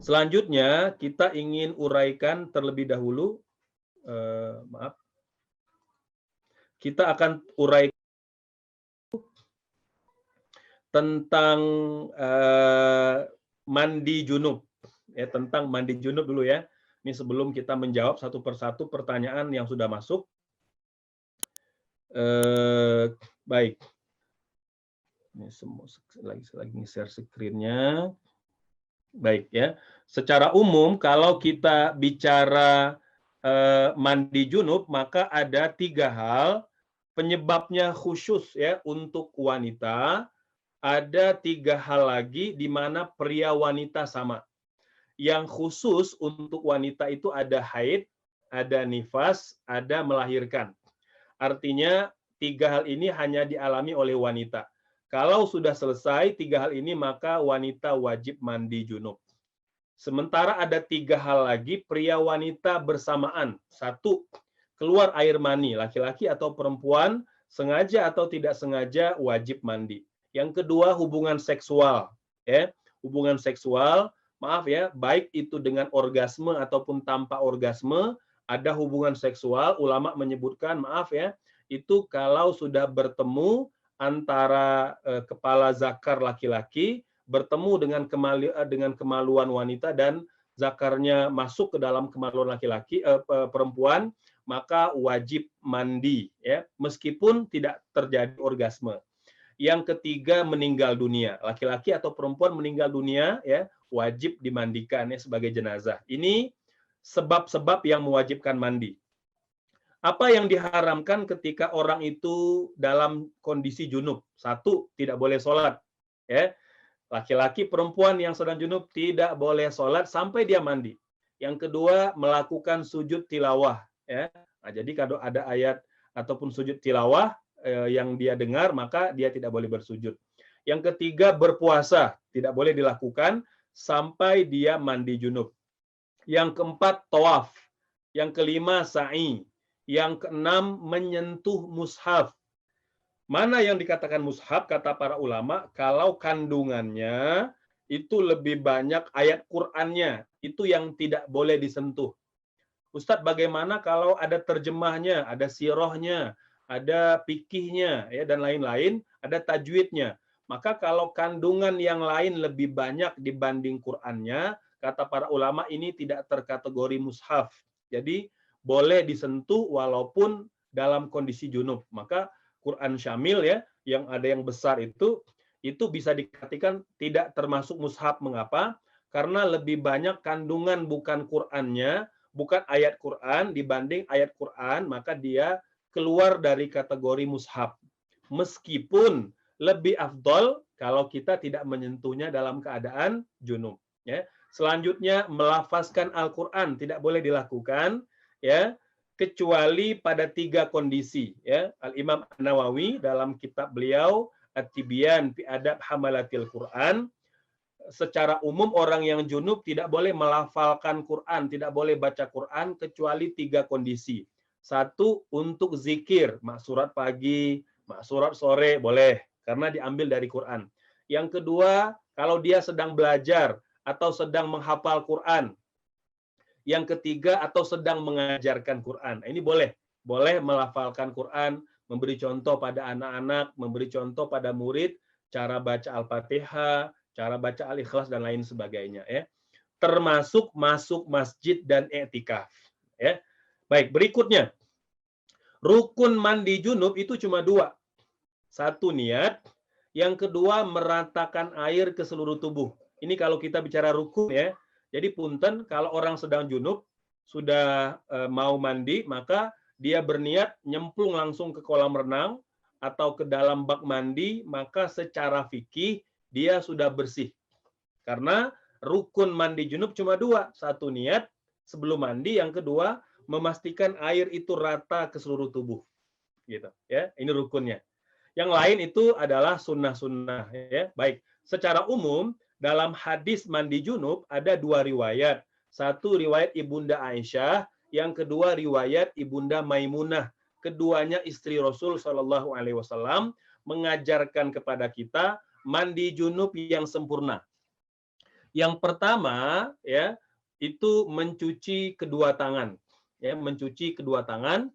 Selanjutnya kita ingin uraikan terlebih dahulu, maaf, kita akan uraikan tentang mandi junub, ya, tentang mandi junub dulu ya. Ini sebelum kita menjawab satu persatu pertanyaan yang sudah masuk. Baik, ini semua lagi share screen-nya. Baik ya. Secara umum kalau kita bicara mandi junub, maka ada 3 hal penyebabnya khusus ya untuk wanita. Ada 3 hal lagi di mana pria wanita sama. Yang khusus untuk wanita itu ada haid, ada nifas, ada melahirkan. Artinya 3 hal ini hanya dialami oleh wanita. Kalau sudah selesai 3 hal ini, maka wanita wajib mandi junub. Sementara ada 3 hal lagi pria wanita bersamaan. 1, keluar air mani, laki-laki atau perempuan, sengaja atau tidak sengaja wajib mandi. Yang kedua, hubungan seksual. Ya, hubungan seksual, maaf ya, baik itu dengan orgasme ataupun tanpa orgasme, ada hubungan seksual, ulama menyebutkan, maaf ya, itu kalau sudah bertemu antara kepala zakar laki-laki bertemu dengan kemaluan wanita dan zakarnya masuk ke dalam kemaluan laki-laki perempuan, maka wajib mandi ya, meskipun tidak terjadi orgasme. Yang ketiga, meninggal dunia. Laki-laki atau perempuan meninggal dunia ya, wajib dimandikan ya sebagai jenazah. Ini sebab-sebab yang mewajibkan mandi. Apa yang diharamkan ketika orang itu dalam kondisi junub? 1, tidak boleh sholat. Ya. Laki-laki, perempuan yang sedang junub tidak boleh sholat sampai dia mandi. Yang kedua, melakukan sujud tilawah. Ya. Nah, jadi kalau ada ayat ataupun sujud tilawah yang dia dengar, maka dia tidak boleh bersujud. Yang ketiga, berpuasa. Tidak boleh dilakukan sampai dia mandi junub. Yang keempat, tawaf. Yang kelima, sa'i. Yang keenam, menyentuh mushaf. Mana yang dikatakan mushaf, kata para ulama, kalau kandungannya itu lebih banyak ayat Qur'annya, itu yang tidak boleh disentuh. Ustadz, bagaimana kalau ada terjemahnya, ada sirahnya, ada fikihnya, ya, dan lain-lain, ada tajwidnya. Maka kalau kandungan yang lain lebih banyak dibanding Qur'annya, kata para ulama ini tidak terkategori mushaf. Jadi boleh disentuh walaupun dalam kondisi junub. Maka Quran Syamil ya, yang ada yang besar itu bisa dikatakan tidak termasuk mushaf. Mengapa? Karena lebih banyak kandungan bukan Qur'annya, bukan ayat Quran dibanding ayat Quran, maka dia keluar dari kategori mushaf. Meskipun lebih afdol kalau kita tidak menyentuhnya dalam keadaan junub. Ya. Selanjutnya, melafazkan Al-Quran tidak boleh dilakukan, ya, kecuali pada 3 kondisi. Ya. Al-Imam An-Nawawi dalam kitab beliau At-Tibyan fi Adab Hamalatil Quran, secara umum orang yang junub tidak boleh melafalkan Quran, tidak boleh baca Quran kecuali 3 kondisi. 1, untuk zikir, maksurat pagi, maksurat sore, boleh, karena diambil dari Quran. Yang kedua, kalau dia sedang belajar atau sedang menghafal Quran. Yang ketiga, atau sedang mengajarkan Quran. Ini boleh melafalkan Quran, memberi contoh pada anak-anak, memberi contoh pada murid, cara baca Al-Fatihah, cara baca Al-Ikhlas, dan lain sebagainya. Ya. Termasuk masuk masjid dan i'tikaf. Ya. Baik, berikutnya. Rukun mandi junub itu cuma 2. 1, niat. Yang kedua, meratakan air ke seluruh tubuh. Ini kalau kita bicara rukun ya. Jadi punten, kalau orang sedang junub, sudah mau mandi, maka dia berniat nyemplung langsung ke kolam renang atau ke dalam bak mandi, maka secara fikih dia sudah bersih. Karena rukun mandi junub cuma 2. 1, niat sebelum mandi. Yang kedua, memastikan air itu rata ke seluruh tubuh. Gitu ya. Ini rukunnya. Yang lain itu adalah sunnah-sunnah. Ya. Baik, secara umum dalam hadis mandi junub ada 2 riwayat. 1 riwayat Ibunda Aisyah, yang kedua riwayat Ibunda Maimunah. Keduanya istri Rasul Shallallahu Alaihi Wasallam mengajarkan kepada kita mandi junub yang sempurna. Yang pertama ya, itu mencuci kedua tangan. Ya, mencuci kedua tangan,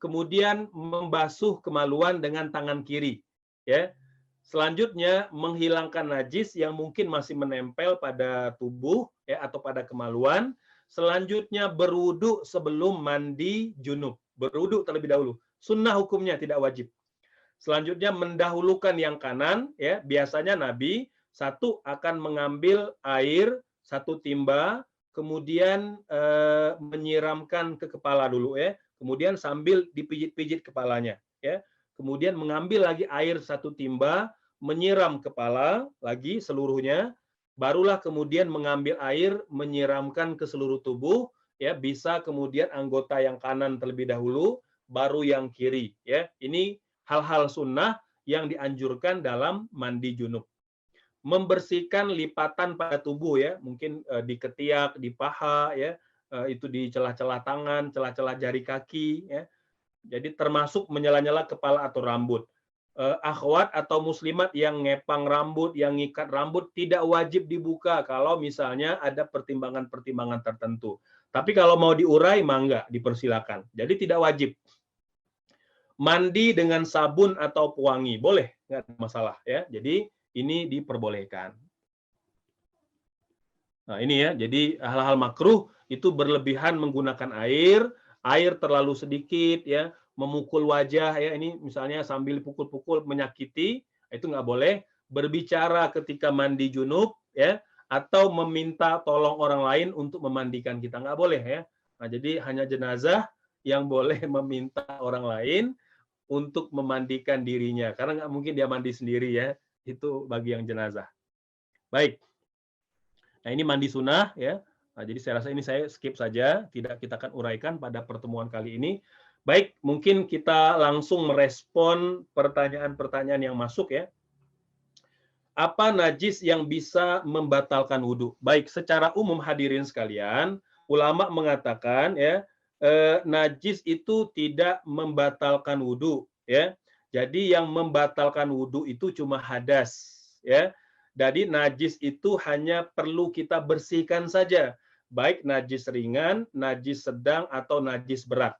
kemudian membasuh kemaluan dengan tangan kiri. Ya. Selanjutnya menghilangkan najis yang mungkin masih menempel pada tubuh ya atau pada kemaluan. Selanjutnya berwudu sebelum mandi junub. Berwudu terlebih dahulu. Sunnah hukumnya tidak wajib. Selanjutnya mendahulukan yang kanan ya. Biasanya Nabi satu akan mengambil air satu timba, kemudian menyiramkan ke kepala dulu ya. Kemudian sambil dipijit-pijit kepalanya ya. Kemudian mengambil lagi air satu timba, menyiram kepala lagi seluruhnya, barulah kemudian mengambil air menyiramkan ke seluruh tubuh ya, bisa kemudian anggota yang kanan terlebih dahulu baru yang kiri ya. Ini hal-hal sunnah yang dianjurkan dalam mandi junub. Membersihkan lipatan pada tubuh ya, mungkin di ketiak, di paha ya, itu di celah-celah tangan, celah-celah jari kaki ya. Jadi termasuk menyela-nyela kepala atau rambut. Akhwat atau muslimat yang ngepang rambut, yang ngikat rambut tidak wajib dibuka kalau misalnya ada pertimbangan-pertimbangan tertentu. Tapi kalau mau diurai mangga dipersilakan. Jadi tidak wajib. Mandi dengan sabun atau pewangi boleh, nggak ada masalah ya. Jadi ini diperbolehkan. Nah ini ya, jadi hal-hal makruh itu berlebihan menggunakan air terlalu sedikit ya, memukul wajah ya, ini misalnya sambil pukul-pukul menyakiti, itu nggak boleh. Berbicara ketika mandi junub ya, atau meminta tolong orang lain untuk memandikan kita, nggak boleh ya. Nah jadi hanya jenazah yang boleh meminta orang lain untuk memandikan dirinya, karena nggak mungkin dia mandi sendiri ya, itu bagi yang jenazah. Baik. Nah ini mandi sunnah ya. Nah, jadi saya rasa ini saya skip saja, tidak kita akan uraikan pada pertemuan kali ini. Baik, mungkin kita langsung merespon pertanyaan-pertanyaan yang masuk ya. Apa najis yang bisa membatalkan wudhu? Baik, secara umum hadirin sekalian, ulama mengatakan ya, najis itu tidak membatalkan wudhu ya. Jadi yang membatalkan wudhu itu cuma hadas ya. Jadi najis itu hanya perlu kita bersihkan saja, baik najis ringan, najis sedang atau najis berat.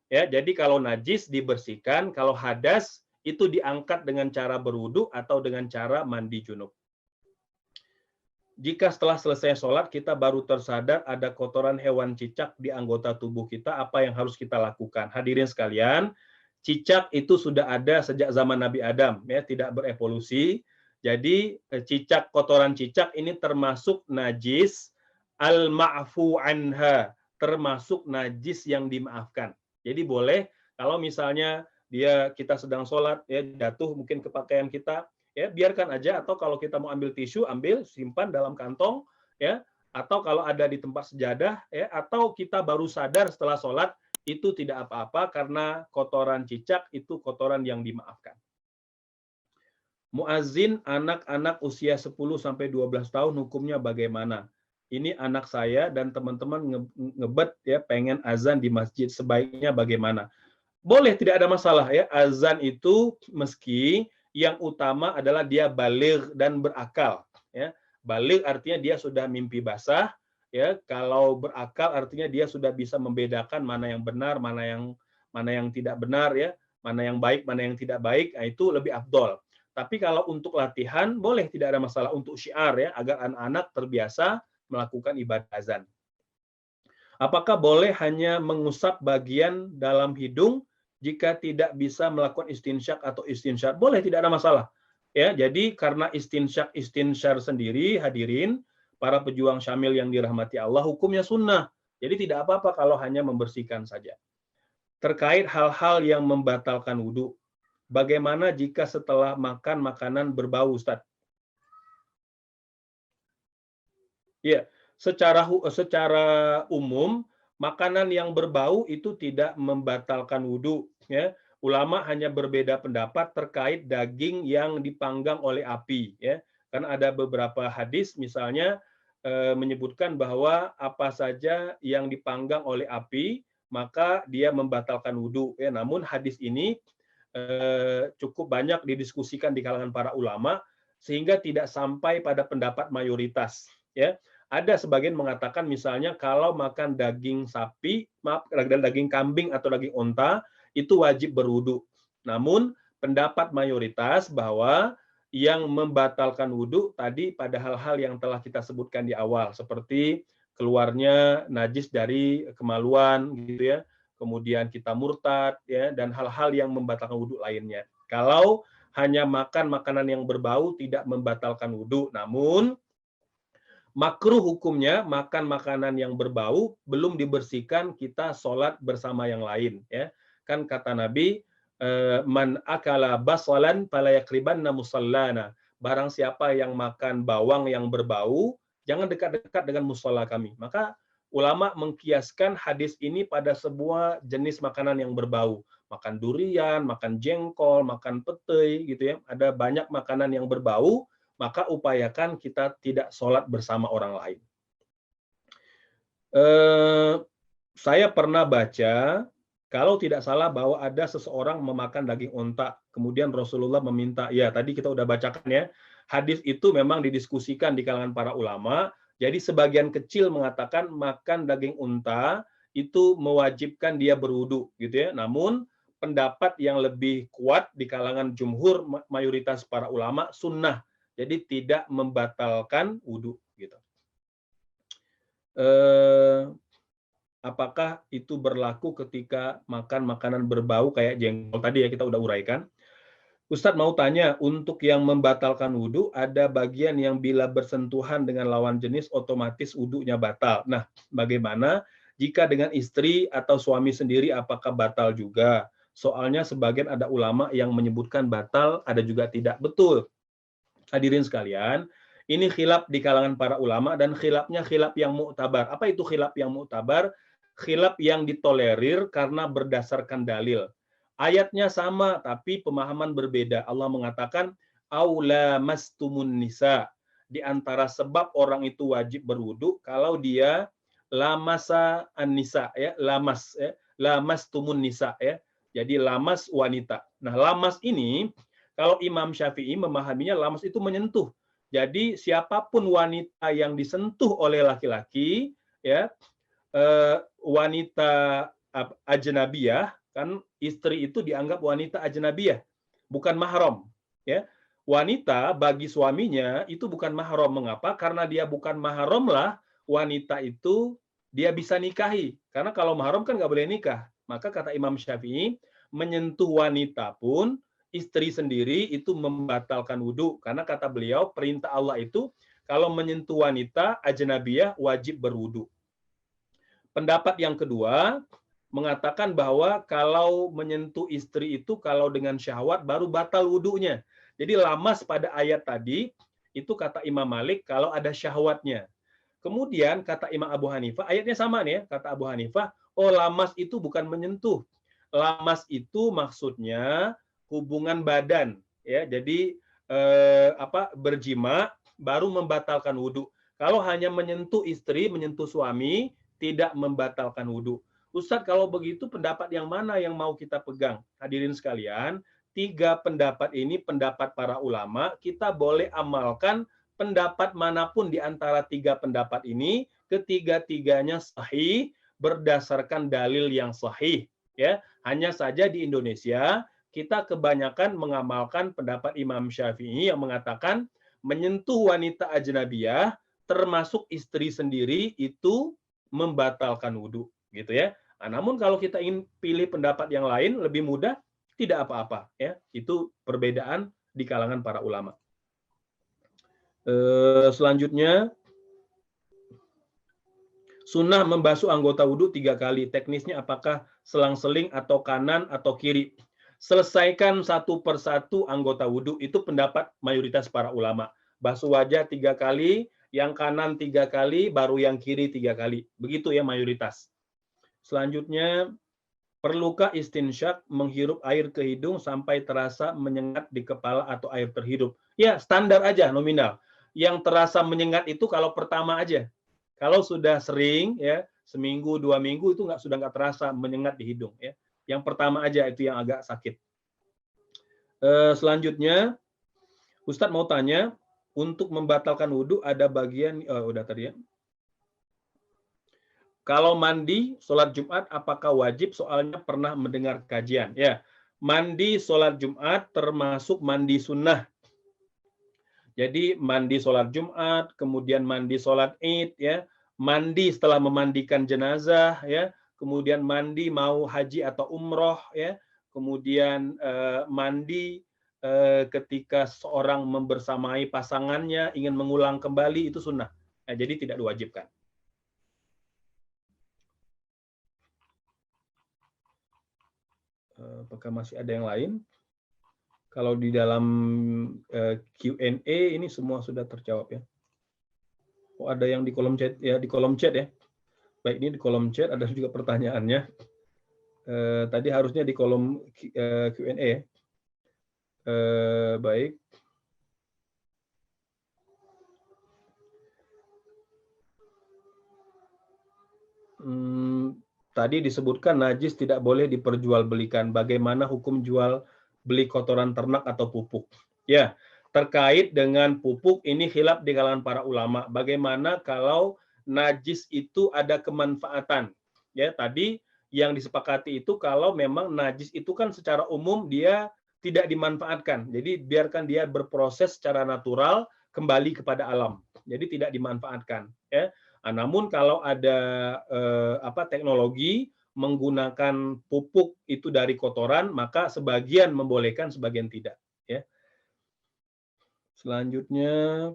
Ya, jadi kalau najis dibersihkan, kalau hadas itu diangkat dengan cara berwudu atau dengan cara mandi junub. Jika setelah selesai sholat kita baru tersadar ada kotoran hewan cicak di anggota tubuh kita, apa yang harus kita lakukan? Hadirin sekalian, cicak itu sudah ada sejak zaman Nabi Adam, ya, tidak berevolusi. Jadi cicak, kotoran cicak ini termasuk najis al-ma'fu anha, termasuk najis yang dimaafkan. Jadi boleh kalau misalnya kita sedang sholat, ya jatuh mungkin ke pakaian kita, ya biarkan aja, atau kalau kita mau ambil tisu, ambil, simpan dalam kantong, ya, atau kalau ada di tempat sejadah, ya, atau kita baru sadar setelah sholat, itu tidak apa-apa karena kotoran cicak itu kotoran yang dimaafkan. Muazzin anak-anak usia 10 sampai 12 tahun hukumnya bagaimana? Ini anak saya dan teman-teman ngebet ya pengen azan di masjid, sebaiknya bagaimana? Boleh, tidak ada masalah ya. Azan itu meski yang utama adalah dia baligh dan berakal ya. Baligh artinya dia sudah mimpi basah ya. Kalau berakal artinya dia sudah bisa membedakan mana yang benar, mana yang tidak benar ya, mana yang baik, mana yang tidak baik. Nah, itu lebih afdol. Tapi kalau untuk latihan boleh, tidak ada masalah, untuk syiar ya, agar anak-anak terbiasa melakukan ibadah azan. Apakah boleh hanya mengusap bagian dalam hidung jika tidak bisa melakukan istinsyak atau istinsyar? Boleh, tidak ada masalah. Ya, jadi karena istinsyar sendiri, hadirin, para pejuang syamil yang dirahmati Allah, hukumnya sunnah. Jadi tidak apa-apa kalau hanya membersihkan saja. Terkait hal-hal yang membatalkan wudhu, bagaimana jika setelah makan makanan berbau, Ustaz? Ya, secara umum makanan yang berbau itu tidak membatalkan wudhu ya. Ulama hanya berbeda pendapat terkait daging yang dipanggang oleh api ya. Karena ada beberapa hadis misalnya menyebutkan bahwa apa saja yang dipanggang oleh api maka dia membatalkan wudhu ya. Namun hadis ini cukup banyak didiskusikan di kalangan para ulama sehingga tidak sampai pada pendapat mayoritas ya. Ada sebagian mengatakan misalnya kalau makan daging sapi, maaf, daging kambing atau daging onta itu wajib berwudu. Namun pendapat mayoritas bahwa yang membatalkan wudu tadi pada hal-hal yang telah kita sebutkan di awal, seperti keluarnya najis dari kemaluan gitu ya, kemudian kita murtad ya, dan hal-hal yang membatalkan wudu lainnya. Kalau hanya makan makanan yang berbau tidak membatalkan wudu, namun makruh hukumnya makan makanan yang berbau belum dibersihkan kita sholat bersama yang lain ya. Kan kata Nabi, man akala basalan fala yakribanna musallana. Barang siapa yang makan bawang yang berbau, jangan dekat-dekat dengan musalla kami. Maka ulama mengkiaskan hadis ini pada sebuah jenis makanan yang berbau. Makan durian, makan jengkol, makan petai gitu ya. Ada banyak makanan yang berbau, maka upayakan kita tidak sholat bersama orang lain. Saya pernah baca, kalau tidak salah bahwa ada seseorang memakan daging onta, kemudian Rasulullah meminta, ya tadi kita udah bacakan ya, hadis itu memang didiskusikan di kalangan para ulama, jadi sebagian kecil mengatakan makan daging unta itu mewajibkan dia berwudu, gitu ya. Namun pendapat yang lebih kuat di kalangan jumhur mayoritas para ulama sunnah, jadi tidak membatalkan wudu gitu. Apakah itu berlaku ketika makan makanan berbau kayak jengkol tadi ya kita udah uraikan. Ustadz mau tanya, untuk yang membatalkan wudu ada bagian yang bila bersentuhan dengan lawan jenis otomatis wudunya batal. Nah, bagaimana jika dengan istri atau suami sendiri apakah batal juga? Soalnya sebagian ada ulama yang menyebutkan batal, ada juga tidak. Betul. Hadirin sekalian, ini khilaf di kalangan para ulama dan khilafnya khilaf yang mu'tabar. Apa itu khilaf yang mu'tabar? Khilaf yang ditolerir karena berdasarkan dalil. Ayatnya sama tapi pemahaman berbeda. Allah mengatakan aula mastumun nisa. Di antara sebab orang itu wajib berwudu kalau dia lamasa an-nisa ya, lamas ya, lamastumun nisa ya. Jadi lamas wanita. Nah, lamas ini kalau Imam Syafi'i memahaminya lamas itu menyentuh. Jadi siapapun wanita yang disentuh oleh laki-laki, ya wanita ajnabiyah, kan istri itu dianggap wanita ajnabiyah, bukan mahram. Ya, wanita bagi suaminya itu bukan mahram. Mengapa? Karena dia bukan mahram lah wanita itu dia bisa nikahi. Karena kalau mahram kan nggak boleh nikah. Maka kata Imam Syafi'i, menyentuh wanita pun istri sendiri itu membatalkan wudu karena kata beliau perintah Allah itu kalau menyentuh wanita ajnabiyah wajib berwudu. Pendapat yang kedua mengatakan bahwa kalau menyentuh istri itu kalau dengan syahwat baru batal wudunya. Jadi lamas pada ayat tadi itu kata Imam Malik kalau ada syahwatnya. Kemudian kata Imam Abu Hanifah ayatnya sama nih ya, kata Abu Hanifah, oh lamas itu bukan menyentuh. Lamas itu maksudnya hubungan badan ya. Jadi berjima baru membatalkan wudu. Kalau hanya menyentuh istri, menyentuh suami tidak membatalkan wudu. Ustadz, kalau begitu pendapat yang mana yang mau kita pegang? Hadirin sekalian, tiga pendapat ini pendapat para ulama, kita boleh amalkan pendapat manapun di antara tiga pendapat ini, ketiga-tiganya sahih berdasarkan dalil yang sahih. Ya, hanya saja di Indonesia kita kebanyakan mengamalkan pendapat Imam Syafi'i yang mengatakan menyentuh wanita ajnabiyah termasuk istri sendiri itu membatalkan wudu, gitu ya. Nah, namun kalau kita ingin pilih pendapat yang lain lebih mudah, tidak apa-apa, ya. Itu perbedaan di kalangan para ulama. Selanjutnya, sunnah membasuh anggota wudu 3 kali. Teknisnya apakah selang-seling atau kanan atau kiri? Selesaikan satu persatu anggota wudu, itu pendapat mayoritas para ulama. Basuh wajah 3 kali, yang kanan 3 kali, baru yang kiri 3 kali. Begitu ya mayoritas. Selanjutnya, perlukah istinsyak menghirup air ke hidung sampai terasa menyengat di kepala atau air terhirup? Ya, standar aja nominal. Yang terasa menyengat itu kalau pertama aja. Kalau sudah sering, ya seminggu 2 minggu itu sudah nggak terasa menyengat di hidung. Ya, yang pertama aja itu yang agak sakit. Selanjutnya, Ustadz mau tanya, Untuk membatalkan wudhu ada bagian, udah tadi ya. Kalau mandi sholat Jumat apakah wajib? Soalnya pernah mendengar kajian. Ya, mandi sholat Jumat termasuk mandi sunnah. Jadi mandi sholat Jumat, kemudian mandi sholat Id, ya, mandi setelah memandikan jenazah, ya, kemudian mandi mau haji atau umroh, ya, kemudian mandi ketika seorang membersamai pasangannya ingin mengulang kembali itu sunnah. Nah, jadi tidak diwajibkan. Apakah masih ada yang lain? Kalau di dalam Q&A ini semua sudah terjawab ya. Oh, ada yang di kolom chat ya, di kolom chat ya. Baik, ini di kolom chat ada juga pertanyaannya. Tadi harusnya di kolom Q&A ya. Baik. Tadi disebutkan najis tidak boleh diperjualbelikan. Bagaimana hukum jual beli kotoran ternak atau pupuk? Ya, terkait dengan pupuk ini khilaf di kalangan para ulama. Bagaimana kalau najis itu ada kemanfaatan? Ya, tadi yang disepakati itu kalau memang najis itu kan secara umum dia tidak dimanfaatkan. Jadi biarkan dia berproses secara natural kembali kepada alam. Jadi tidak dimanfaatkan, ya. Namun kalau ada teknologi menggunakan pupuk itu dari kotoran, maka sebagian membolehkan, sebagian tidak. Ya. Selanjutnya,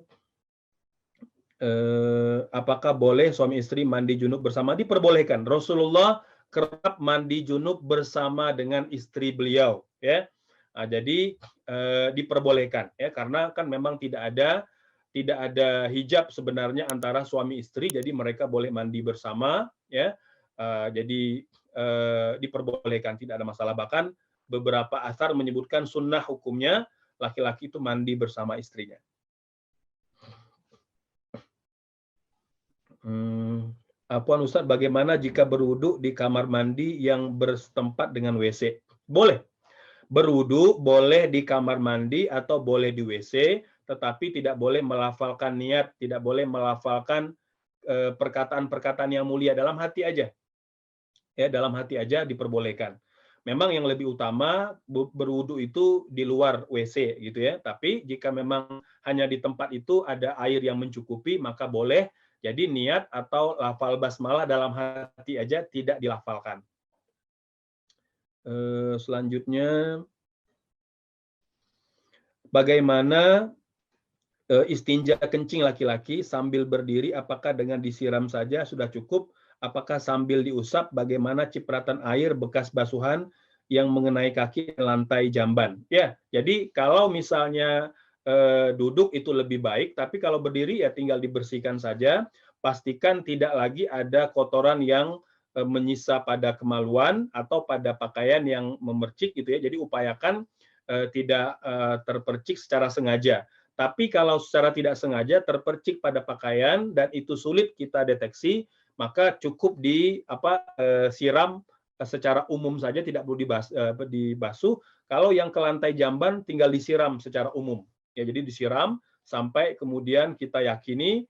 apakah boleh suami istri mandi junub bersama? Diperbolehkan. Rasulullah kerap mandi junub bersama dengan istri beliau. Ya. Jadi diperbolehkan, ya, karena kan memang tidak ada hijab sebenarnya antara suami istri, jadi mereka boleh mandi bersama, ya. Jadi diperbolehkan, tidak ada masalah. Bahkan beberapa asar menyebutkan sunnah hukumnya laki-laki itu mandi bersama istrinya. Afwan Ustaz, bagaimana jika berwudu di kamar mandi yang bersetempat dengan WC? Boleh. Berwudu boleh di kamar mandi atau boleh di WC, tetapi tidak boleh melafalkan niat, tidak boleh melafalkan perkataan-perkataan yang mulia, dalam hati aja. Ya, dalam hati aja diperbolehkan. Memang yang lebih utama berwudu itu di luar WC gitu ya. Tapi jika memang hanya di tempat itu ada air yang mencukupi, maka boleh. Jadi niat atau lafal basmalah dalam hati aja, tidak dilafalkan. Selanjutnya, bagaimana istinja kencing laki-laki sambil berdiri, apakah dengan disiram saja sudah cukup? Apakah sambil diusap? Bagaimana cipratan air bekas basuhan yang mengenai kaki lantai jamban? Ya, jadi kalau misalnya duduk itu lebih baik, tapi kalau berdiri ya tinggal dibersihkan saja. Pastikan tidak lagi ada kotoran yang menyisa pada kemaluan atau pada pakaian yang memercik gitu ya. Jadi upayakan tidak terpercik secara sengaja. Tapi kalau secara tidak sengaja terpercik pada pakaian dan itu sulit kita deteksi, maka cukup siram secara umum saja, tidak perlu dibasuh. Kalau yang ke lantai jamban tinggal disiram secara umum. Ya, jadi disiram sampai kemudian kita yakini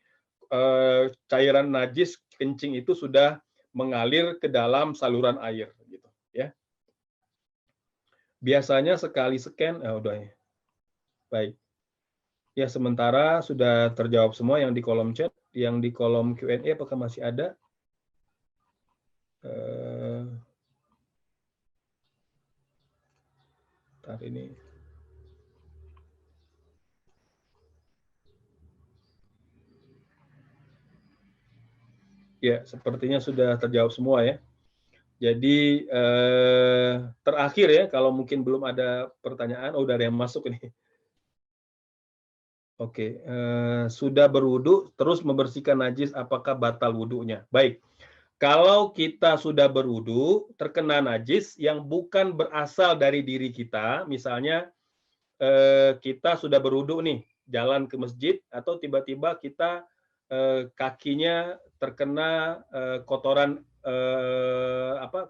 cairan najis kencing itu sudah mengalir ke dalam saluran air gitu, ya. Biasanya sekali scan, udah ya. Baik. Ya, sementara sudah terjawab semua yang di kolom chat. Yang di kolom Q&A apakah masih ada? Ntar ini. Ya, sepertinya sudah terjawab semua ya. Jadi terakhir ya, kalau mungkin belum ada pertanyaan, udah ada yang masuk ini. Oke, sudah berwudu terus membersihkan najis, apakah batal wudunya? Baik, kalau kita sudah berwudu terkena najis yang bukan berasal dari diri kita, misalnya kita sudah berwudu nih, jalan ke masjid atau tiba-tiba kita kakinya terkena kotoran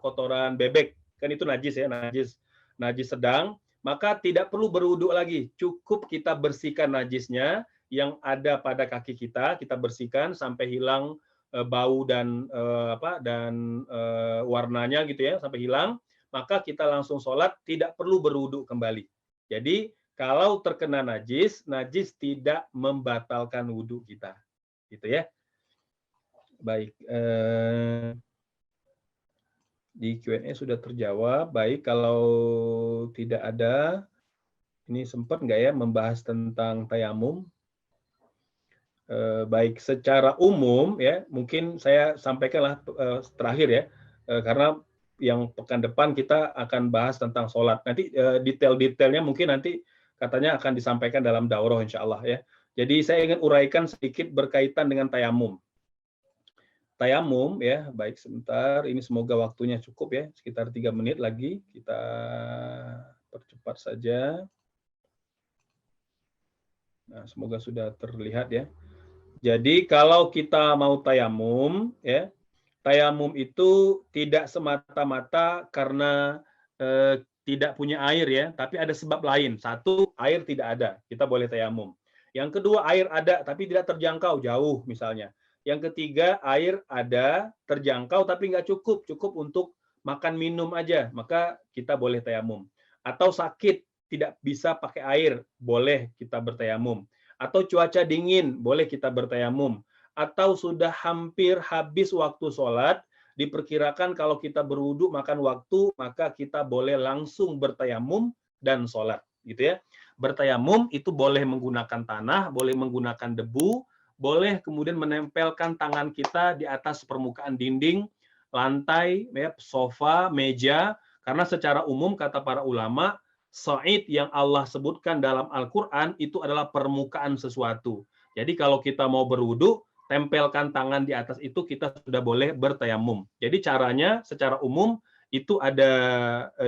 kotoran bebek, kan itu najis ya, najis sedang, maka tidak perlu berwudu lagi, cukup kita bersihkan najisnya, yang ada pada kaki kita bersihkan sampai hilang bau dan warnanya gitu ya, sampai hilang, maka kita langsung sholat, tidak perlu berwudu kembali. Jadi kalau terkena najis tidak membatalkan wudu kita, gitu ya. Baik, di Q&A sudah terjawab. Baik, kalau tidak ada, ini sempat nggak ya membahas tentang tayamum? Baik, secara umum ya, mungkin saya sampaikanlah terakhir ya, karena yang pekan depan kita akan bahas tentang sholat. Nanti detail-detailnya mungkin nanti katanya akan disampaikan dalam daurah insya Allah ya. Jadi saya ingin uraikan sedikit berkaitan dengan tayamum. Tayamum ya, baik sebentar, ini semoga waktunya cukup ya, sekitar 3 menit lagi, kita percepat saja. Nah, semoga sudah terlihat ya. Jadi kalau kita mau tayamum, ya, tayamum itu tidak semata-mata karena tidak punya air ya, tapi ada sebab lain. Satu, air tidak ada, kita boleh tayamum. Yang kedua, air ada tapi tidak terjangkau, jauh misalnya. Yang ketiga, air ada, terjangkau tapi nggak cukup, cukup untuk makan minum aja, maka kita boleh tayamum. Atau sakit, tidak bisa pakai air, boleh kita bertayamum. Atau cuaca dingin, boleh kita bertayamum. Atau sudah hampir habis waktu sholat, diperkirakan kalau kita berwudu makan waktu, maka kita boleh langsung bertayamum dan sholat. Gitu ya. Bertayamum itu boleh menggunakan tanah, boleh menggunakan debu, boleh kemudian menempelkan tangan kita di atas permukaan dinding, lantai, ya, sofa, meja, karena secara umum kata para ulama, Sa'id yang Allah sebutkan dalam Al-Quran itu adalah permukaan sesuatu. Jadi kalau kita mau berwudu, tempelkan tangan di atas itu, kita sudah boleh bertayamum. Jadi caranya secara umum itu ada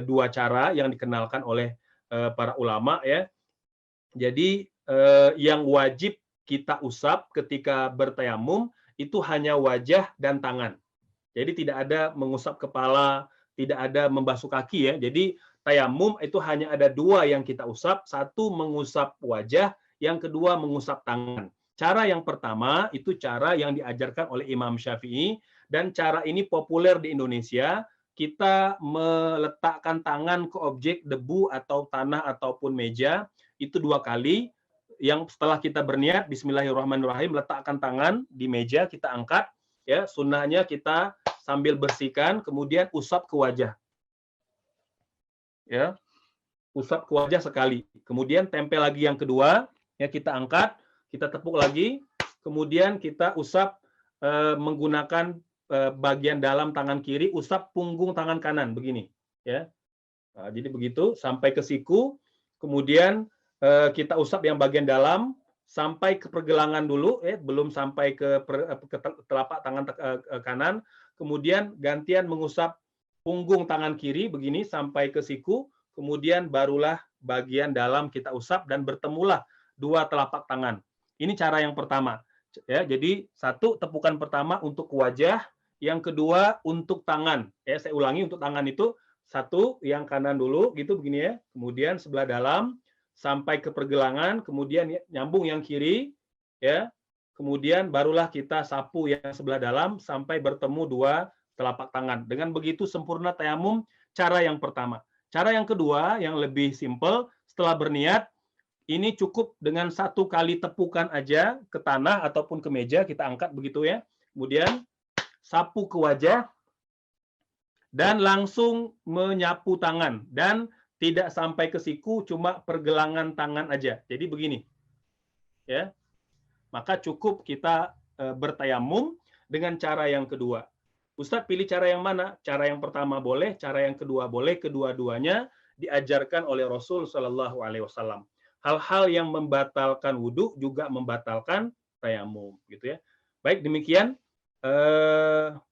dua cara yang dikenalkan oleh para ulama ya. Jadi yang wajib kita usap ketika bertayamum itu hanya wajah dan tangan. Jadi tidak ada mengusap kepala, tidak ada membasuh kaki ya. Jadi tayamum itu hanya ada dua yang kita usap, satu mengusap wajah, yang kedua mengusap tangan. Cara yang pertama itu cara yang diajarkan oleh Imam Syafi'i, dan cara ini populer di Indonesia. Kita meletakkan tangan ke objek debu atau tanah ataupun meja itu 2 kali. Yang setelah kita berniat Bismillahirrahmanirrahim, letakkan tangan di meja, kita angkat ya, sunnahnya kita sambil bersihkan, kemudian usap ke wajah. Ya, usap ke wajah sekali. Kemudian tempel lagi yang kedua, ya kita angkat, kita tepuk lagi, kemudian kita usap menggunakan bagian dalam tangan kiri, usap punggung tangan kanan begini, ya. Nah, jadi begitu sampai ke siku, kemudian kita usap yang bagian dalam sampai ke pergelangan dulu, belum sampai ke telapak tangan kanan, kemudian gantian mengusap punggung tangan kiri begini sampai ke siku, kemudian barulah bagian dalam kita usap dan bertemulah dua telapak tangan. Ini cara yang pertama. Ya, jadi satu tepukan pertama untuk wajah, yang kedua untuk tangan. Ya, saya ulangi, untuk tangan itu satu yang kanan dulu gitu begini ya, kemudian sebelah dalam sampai ke pergelangan, kemudian nyambung yang kiri ya. Kemudian barulah kita sapu yang sebelah dalam sampai bertemu dua telapak tangan. Dengan begitu sempurna tayamum, cara yang pertama. Cara yang kedua yang lebih simpel, setelah berniat ini cukup dengan 1 kali tepukan aja ke tanah ataupun ke meja, kita angkat begitu ya. Kemudian sapu ke wajah dan langsung menyapu tangan, dan tidak sampai ke siku, cuma pergelangan tangan aja. Jadi begini. Ya. Maka cukup kita bertayamum dengan cara yang kedua. Ustadz pilih cara yang mana? Cara yang pertama boleh, cara yang kedua boleh, kedua-duanya diajarkan oleh Rasul Shallallahu Alaihi Wasallam. Hal-hal yang membatalkan wudhu juga membatalkan tayamum, gitu ya. Baik, demikian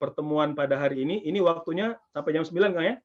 pertemuan pada hari ini. Ini waktunya sampai jam 9 kan ya?